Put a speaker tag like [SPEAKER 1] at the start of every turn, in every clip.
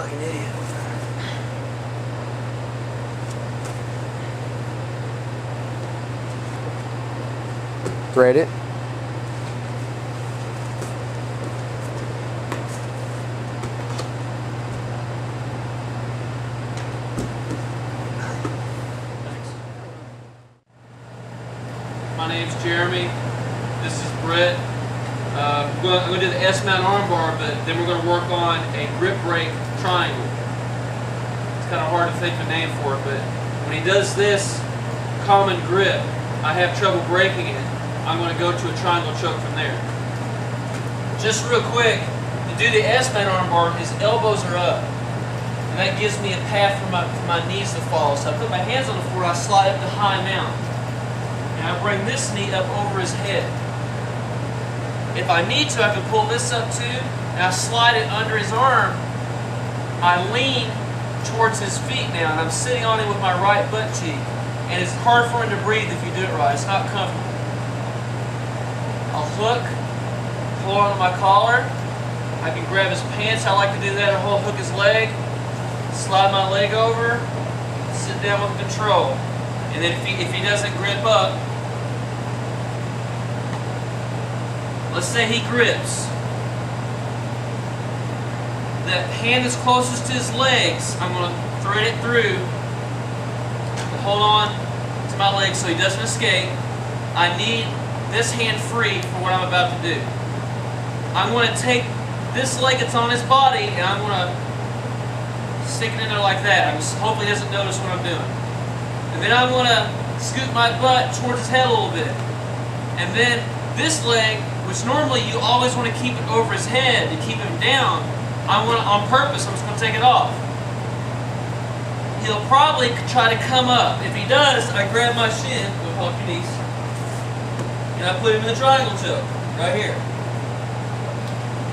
[SPEAKER 1] fucking idiot.
[SPEAKER 2] Thread it.
[SPEAKER 3] My name's Jeremy. This is Brett. I'm going to do the S-mount armbar, but then we're going to work on a grip break triangle. It's kind of hard to think of a name for it, but when he does this common grip, I have trouble breaking it. I'm going to go to a triangle choke from there. Just real quick, to do the S-mount armbar, his elbows are up. And that gives me a path for my knees to follow. So I put my hands on the floor, I slide up to high mount. And I bring this knee up over his head. If I need to, I can pull this up too, and I slide it under his arm. I lean towards his feet now, and I'm sitting on him with my right butt cheek. And it's hard for him to breathe if you do it right. It's not comfortable. I'll hook, pull onto my collar. I can grab his pants. I like to do that. I'll hook his leg, slide my leg over, sit down with control. And then if he doesn't grip up, let's say he grips. That hand is closest to his legs, I'm going to thread it through to hold on to my legs so he doesn't escape. I need this hand free for what I'm about to do. I'm going to take this leg that's on his body and I'm going to stick it in there like that. Hopefully he doesn't notice what I'm doing. And then I'm going to scoot my butt towards his head a little bit. And then this leg, which normally you always want to keep it over his head to keep him down, on purpose, I'm just going to take it off. He'll probably try to come up. If he does, I grab my shin, go hold your knees, and I put him in the triangle choke, right here.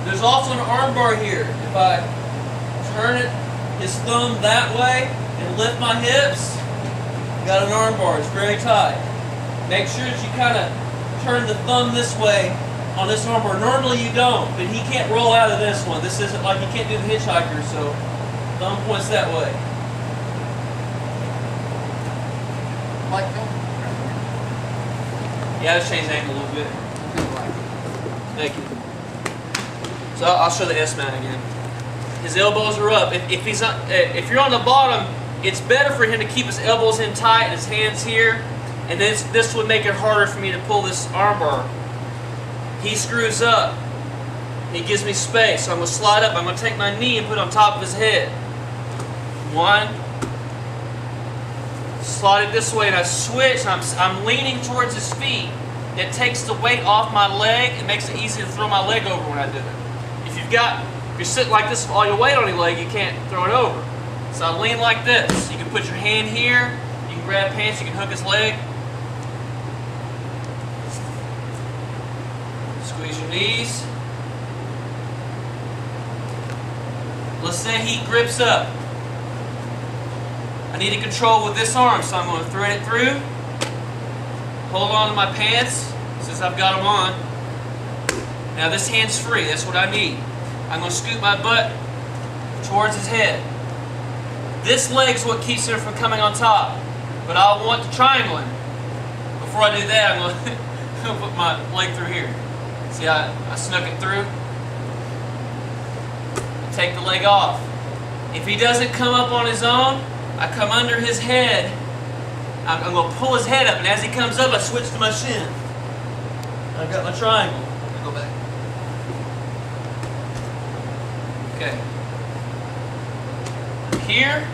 [SPEAKER 3] There's also an arm bar here. If I turn his thumb that way and lift my hips, got an arm bar. It's very tight. Make sure that you kind of turn the thumb this way on this arm bar. Normally you don't, but he can't roll out of this one. This isn't like, you can't do the hitchhiker, so thumb points that way.
[SPEAKER 2] Like that?
[SPEAKER 3] Yeah, let's change the angle a little bit. Thank you. So I'll show the S-mount again. His elbows are up. If you're on the bottom, it's better for him to keep his elbows in tight and his hands here. And this would make it harder for me to pull this armbar. He screws up. He gives me space. So I'm going to slide up. I'm going to take my knee and put it on top of his head. One. Slide it this way and I switch. I'm leaning towards his feet. It takes the weight off my leg. It makes it easy to throw my leg over when I do it. If you're sitting like this with all your weight on your leg, you can't throw it over. So I lean like this. You can put your hand here. You can grab pants. You can hook his leg. Squeeze your knees. Let's say he grips up. I need to control with this arm, so I'm going to thread it through. Hold on to my pants since I've got them on. Now this hand's free. That's what I need. I'm going to scoot my butt towards his head. This leg's what keeps him from coming on top. But I want to triangle him. Before I do that, I'm going to put my leg through here. See, I snuck it through. Take the leg off. If he doesn't come up on his own, I come under his head. I'm going to pull his head up, and as he comes up, I switch to my shin. I've got my triangle. I go back. Okay. Here,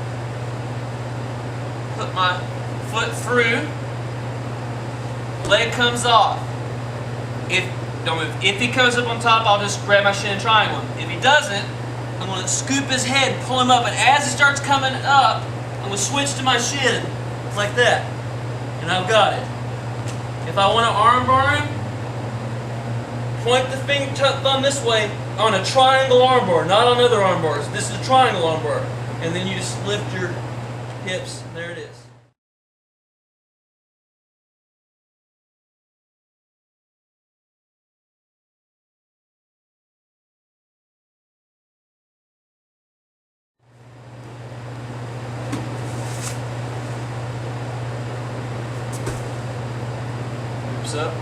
[SPEAKER 3] put my foot through. Leg comes off. Don't move. If he comes up on top, I'll just grab my shin and triangle him. If he doesn't, I'm going to scoop his head, pull him up, and as he starts coming up, I'm going to switch to my shin, like that. And I've got it. If I want to arm bar him, point the thumb this way on a triangle arm bar, not on other arm bars. This is a triangle arm bar. And then you just lift your hips. There it is. Hips up.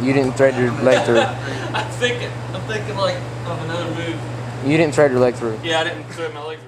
[SPEAKER 2] You didn't thread your leg through.
[SPEAKER 3] I'm thinking like of another move.
[SPEAKER 2] You didn't thread your leg through.
[SPEAKER 3] Yeah, I didn't thread my leg through.